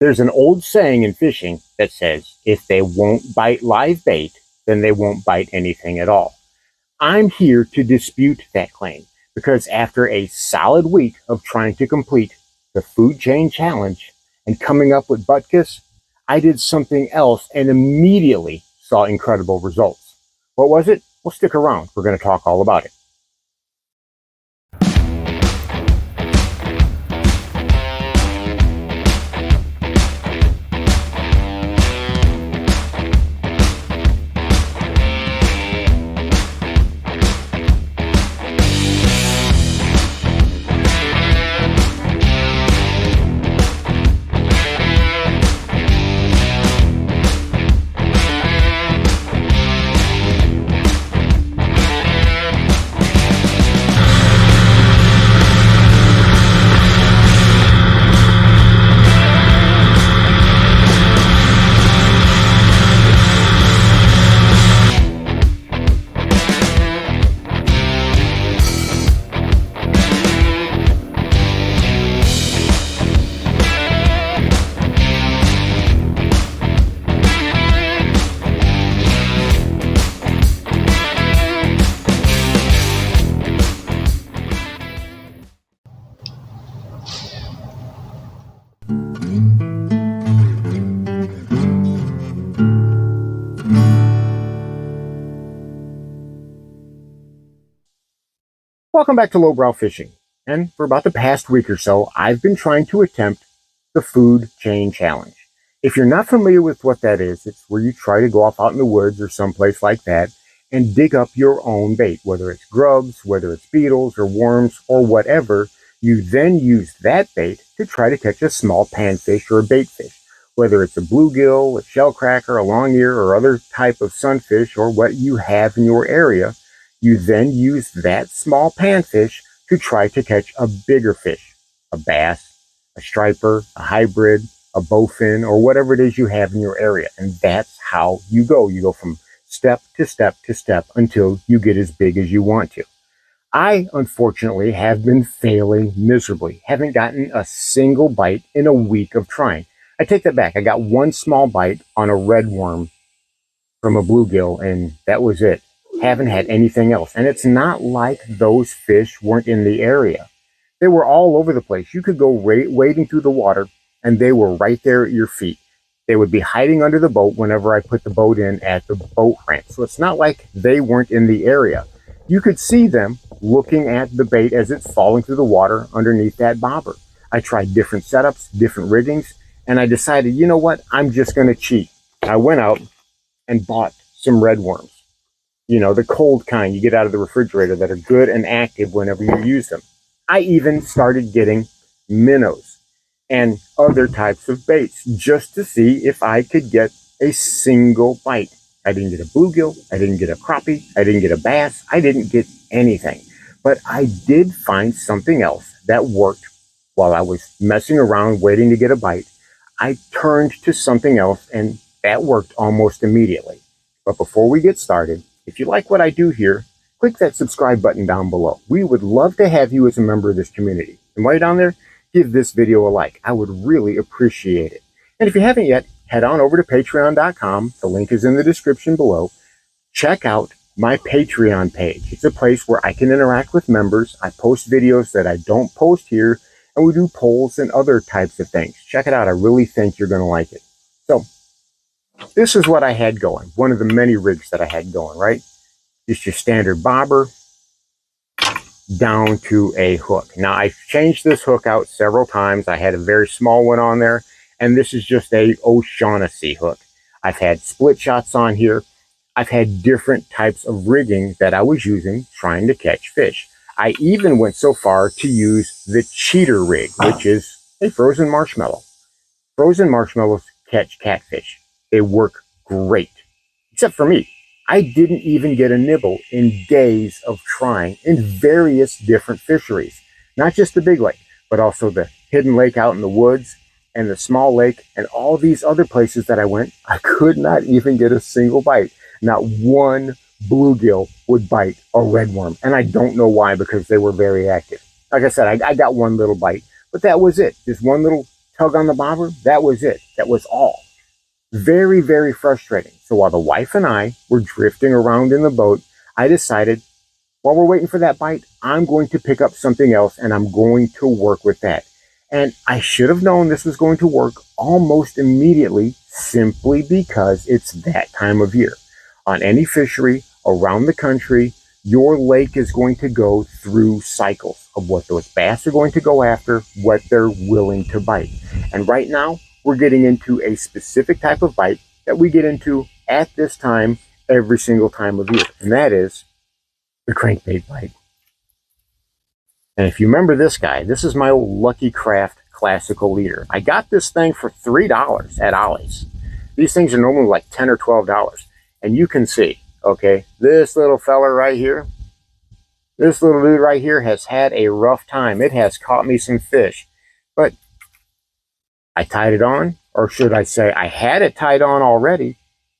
There's an old saying in fishing that says, if they won't bite live bait, then they won't bite anything at all. I'm here to dispute that claim because after a solid week of trying to complete the food chain challenge and coming up with butkus, I did something else and immediately saw incredible results. What was it? Well, stick around. We're going to talk all about it. Welcome back to Lowbrow Fishing. And for about the past week or so, I've been trying to attempt the food chain challenge. If you're not familiar with what that is, it's where you try to go off out in the woods or someplace like that and dig up your own bait, whether it's grubs, whether it's beetles or worms or whatever. You then use that bait to try to catch a small panfish or a bait fish, whether it's a bluegill, a shellcracker, a long ear, or other type of sunfish or what you have in your area. You then use that small panfish to try to catch a bigger fish, a bass, a striper, a hybrid, a bowfin, or whatever it is you have in your area. And that's how you go. You go from step to step to step until you get as big as you want to. I, unfortunately, have been failing miserably. Haven't gotten a single bite in a week of trying. I take that back. I got one small bite on a red worm from a bluegill, and that was it. Haven't had anything else. And it's not like those fish weren't in the area. They were all over the place. You could go wading through the water and they were right there at your feet. They would be hiding under the boat whenever I put the boat in at the boat ramp. So it's not like they weren't in the area. You could see them looking at the bait as it's falling through the water underneath that bobber. I tried different setups, different riggings, and I decided, you know what? I'm just going to cheat. I went out and bought some red worms. You know, the cold kind you get out of the refrigerator that are good and active whenever you use them. I even started getting minnows and other types of baits just to see if I could get a single bite. I didn't get a bluegill. I didn't get a crappie. I didn't get a bass. I didn't get anything. But I did find something else that worked while I was messing around waiting to get a bite. I turned to something else and that worked almost immediately. But before we get started, if you like what I do here, click that subscribe button down below. We would love to have you as a member of this community. And while you're down there, give this video a like. I would really appreciate it. And if you haven't yet, head on over to patreon.com. The link is in the description below. Check out my Patreon page. It's a place where I can interact with members. I post videos that I don't post here, and we do polls and other types of things. Check it out. I really think you're going to like it. So, this is what I had going. One of the many rigs that I had going, right? Just your standard bobber down to a hook. Now, I've changed this hook out several times. I had a very small one on there, and this is just a O'Shaughnessy hook. I've had split shots on here. I've had different types of rigging that I was using trying to catch fish. I even went so far to use the cheater rig, which is a frozen marshmallow. Frozen marshmallows catch catfish. They work great, except for me. I didn't even get a nibble in days of trying in various different fisheries. Not just the big lake, but also the hidden lake out in the woods and the small lake and all these other places that I went. I could not even get a single bite. Not one bluegill would bite a redworm. And I don't know why, because they were very active. Like I said, I got one little bite, but that was it. Just one little tug on the bobber, that was it. That was all. Very, very frustrating. So while the wife and I were drifting around in the boat, I decided, while we're waiting for that bite, I'm going to pick up something else and I'm going to work with that. And I should have known this was going to work almost immediately, simply because it's that time of year. On any fishery around the country, your lake is going to go through cycles of what those bass are going to go after, what they're willing to bite. And right now, we're getting into a specific type of bite that we get into at this time every single time of year, and that is the crankbait bite. And if you remember this guy, this is my old Lucky Craft classical leader. I got this thing for $3 at Ollie's. These things are normally like $10 or $12. And you can see, okay, this little fella right here, this little dude right here has had a rough time. It has caught me some fish. But I tied it on, or should I say I had it tied on already,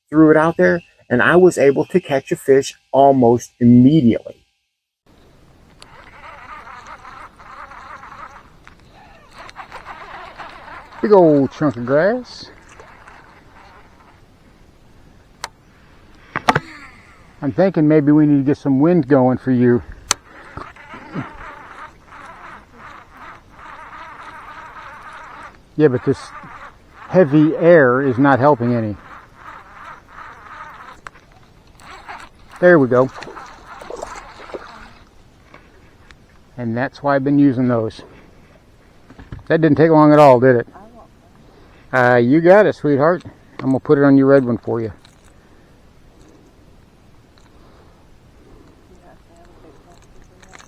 threw it out there, and I was able to catch a fish almost immediately. Big old chunk of grass. I'm thinking maybe we need to get some wind going for you. Yeah, but this heavy air is not helping any. There we go. And that's why I've been using those. That didn't take long at all, did it? You got it, sweetheart. I'm going to put it on your red one for you.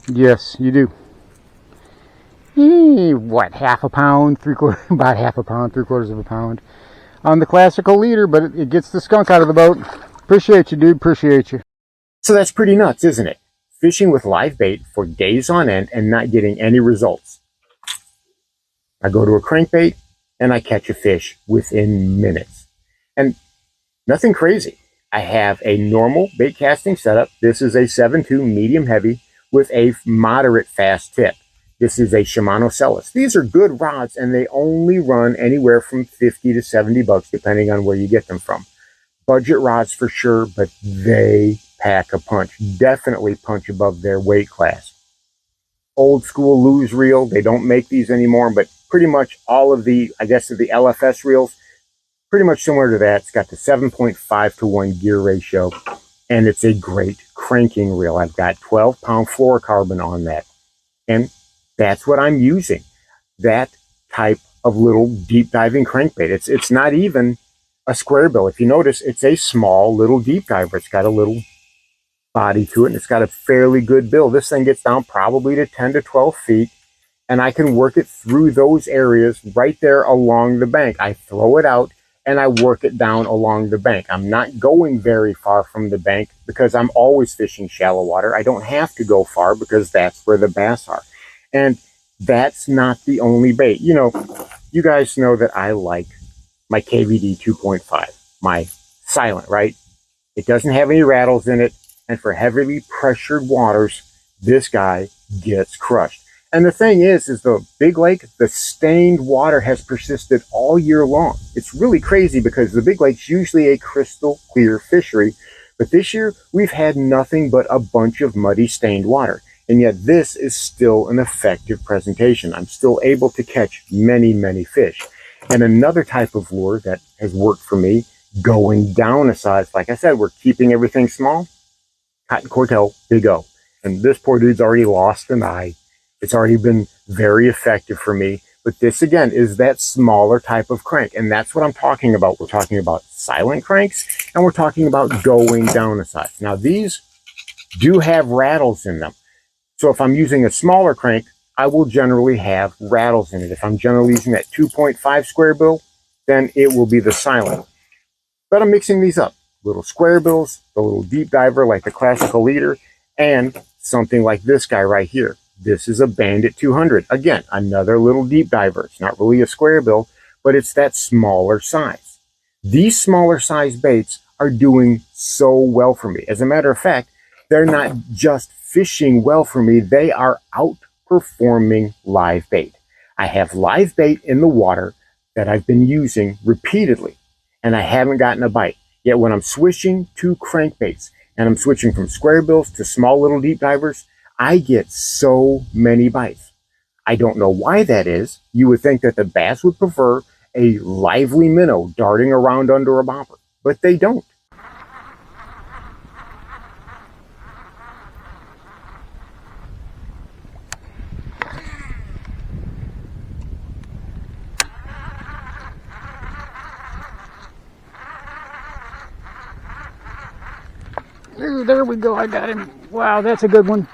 Yes, you do. What, half a pound, about half a pound, 3/4 of a pound on the classical leader, but it gets the skunk out of the boat. Appreciate you, dude. Appreciate you. So that's pretty nuts, isn't it? Fishing with live bait for days on end and not getting any results. I go to a crankbait and I catch a fish within minutes. And nothing crazy. I have a normal bait casting setup. This is a 7.2 medium heavy with a moderate fast tip. This is a Shimano Celis. These are good rods and they only run anywhere from 50 to 70 bucks depending on where you get them from. Budget rods for sure, but they pack a punch. Definitely punch above their weight class. Old school lose reel. They don't make these anymore, but pretty much all of the, I guess, of the LFS reels, pretty much similar to that. It's got the 7.5 to 1 gear ratio, and it's a great cranking reel. I've got 12-pound fluorocarbon on that, and that's what I'm using. That type of little deep diving crankbait. It's not even a square bill. If you notice, it's a small little deep diver. It's got a little body to it, and it's got a fairly good bill. This thing gets down probably to 10 to 12 feet, and I can work it through those areas right there along the bank. I throw it out, and I work it down along the bank. I'm not going very far from the bank because I'm always fishing shallow water. I don't have to go far because that's where the bass are. And that's not the only bait. You know, you guys know that I like my KVD 2.5, my silent, right? It doesn't have any rattles in it. And for heavily pressured waters, this guy gets crushed. And the thing is the Big Lake, the stained water has persisted all year long. It's really crazy because the Big Lake's usually a crystal clear fishery. But this year, we've had nothing but a bunch of muddy stained water. And yet this is still an effective presentation. I'm still able to catch many, many fish. And another type of lure that has worked for me, going down a size, like I said, we're keeping everything small. Cotton Cortel, Big O. And this poor dude's already lost an eye. It's already been very effective for me. But this, again, is that smaller type of crank. And that's what I'm talking about. We're talking about silent cranks, and we're talking about going down a size. Now, these do have rattles in them. So if I'm using a smaller crank, I will generally have rattles in it. If I'm generally using that 2.5 square bill, then it will be the silent. But I'm mixing these up. Little square bills, the little deep diver like the classical leader, and something like this guy right here. This is a Bandit 200. Again, another little deep diver. It's not really a square bill, but it's that smaller size. These smaller size baits are doing so well for me. As a matter of fact, they're not just fishing well for me, they are outperforming live bait. I have live bait in the water that I've been using repeatedly, and I haven't gotten a bite. Yet when I'm switching to crankbaits, and I'm switching from square bills to small little deep divers, I get so many bites. I don't know why that is. You would think that the bass would prefer a lively minnow darting around under a bobber, but they don't. Ooh, there we go. I got him. Wow, that's a good one.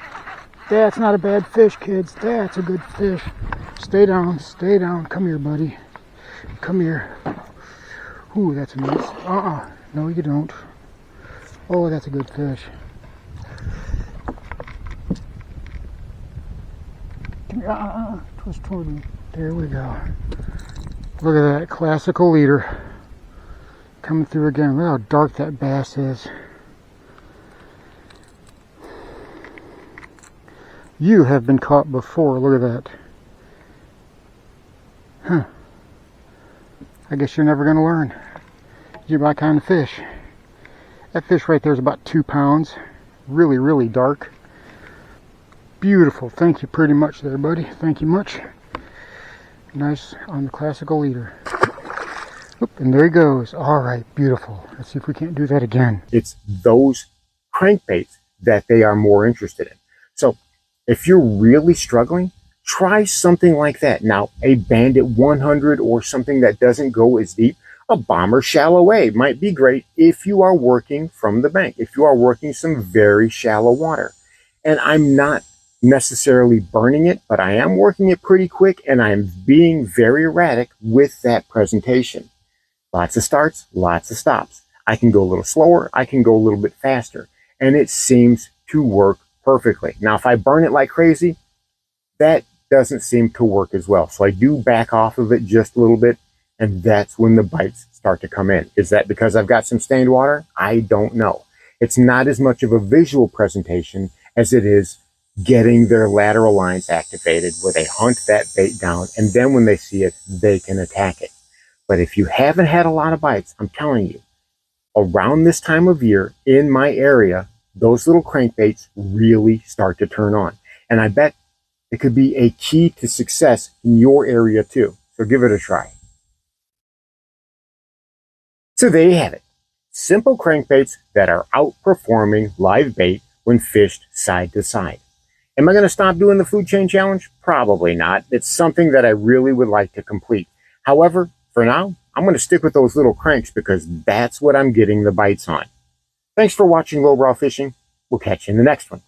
That's not a bad fish, kids. That's a good fish. Stay down. Stay down. Come here, buddy. Come here. Ooh, that's a nice. No, you don't. Oh, that's a good fish. Come here. Twist toward me. There we go. Look at that classical leader coming through again. Look how dark that bass is. You have been caught before. Look at that. Huh. I guess you're never going to learn. You're my kind of fish. That fish right there is about 2 pounds. Really, really dark. Beautiful. Thank you pretty much there, buddy. Thank you much. Nice on the classical leader. Oop, and there he goes. All right, beautiful. Let's see if we can't do that again. It's those crankbaits that they are more interested in. So if you're really struggling, try something like that. Now, a Bandit 100 or something that doesn't go as deep, a Bomber Shallow A might be great if you are working from the bank, if you are working some very shallow water. And I'm not necessarily burning it, but I am working it pretty quick, and I am being very erratic with that presentation. Lots of starts, lots of stops. I can go a little slower, I can go a little bit faster, and it seems to work perfectly. Now, if I burn it like crazy, that doesn't seem to work as well. So I do back off of it just a little bit, and that's when the bites start to come in. Is that because I've got some stained water? I don't know. It's not as much of a visual presentation as it is getting their lateral lines activated where they hunt that bait down, and then when they see it, they can attack it. But if you haven't had a lot of bites, I'm telling you, around this time of year in my area, those little crankbaits really start to turn on. And I bet it could be a key to success in your area too. So give it a try. So there you have it. Simple crankbaits that are outperforming live bait when fished side to side. Am I going to stop doing the food chain challenge? Probably not. It's something that I really would like to complete. However, for now, I'm going to stick with those little cranks because that's what I'm getting the bites on. Thanks for watching Lowbrow Fishing. We'll catch you in the next one.